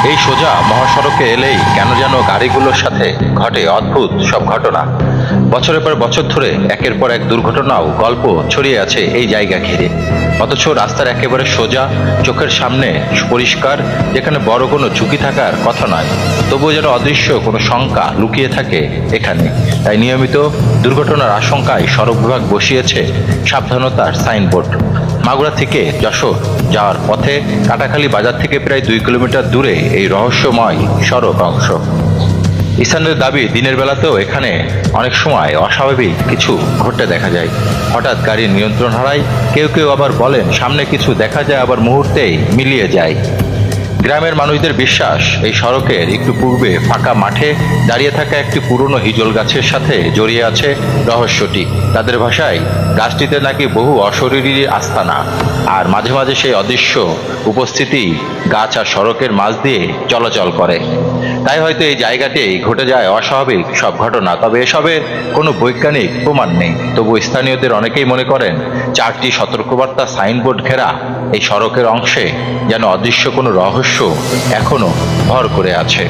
এই সোজা মহাসড়কে এলেই কেন যেন গাড়িগুলোর সাথে ঘটে অদ্ভুত সব ঘটনা। বছরের পর বছর ধরে একের পর এক দুর্ঘটনাও গল্প ছড়িয়ে আছে এই জায়গা ঘিরে। অথচ রাস্তার একেবারে সোজা, চোখের সামনে পরিষ্কার, যেখানে বড় কোনো ঝুঁকি থাকার কথা নয়, তবুও যেন অদৃশ্য কোনো শঙ্কা লুকিয়ে থাকে এখানে। তাই নিয়মিত দুর্ঘটনার আশঙ্কায় সড়ক বিভাগ বসিয়েছে সাবধানতার সাইনবোর্ড। মাগুরা থেকে যশোর যাওয়ার পথে কাটাখালী বাজার থেকে প্রায় 2 কিলোমিটার দূরে এই রহস্যময় সড়ক অংশ। স্থানীয়দের দাবি, দিনের বেলাতেও এখানে অনেক সময় অস্বাভাবিক কিছু ঘটতে দেখা যায়। হঠাৎ গাড়ির নিয়ন্ত্রণ হারায়, কেউ কেউ আবার বলেন সামনে কিছু দেখা যায়, আবার মুহূর্তেই মিলিয়ে যায়। গ্রামের মানুষদের বিশ্বাস, এই সড়কের একটু পূর্বে ফাঁকা মাঠে দাঁড়িয়ে থাকা একটি পুরনো হিজল গাছের সাথে জড়িয়ে আছে রহস্যটি। তাদের ভাষায় গাছটিতে নাকি বহু অশরীরী আস্তানা, আর মাঝে মাঝে সেই অদৃশ্য উপস্থিতি গাছ আর সড়কের মাঝ দিয়ে চলাচল করে। তাই হয়তো এই জায়গাতেই ঘটে যায় অস্বাভাবিক সব ঘটনা। তবে এসবের কোনো বৈজ্ঞানিক প্রমাণ নেই। তবু স্থানীয়দের অনেকেই মনে করেন 4টি সতর্কবার্তা সাইনবোর্ড ঘেরা এই সড়কের অংশে যেন অদৃশ্য কোনো রহস্য এখনো ভর করে আছে।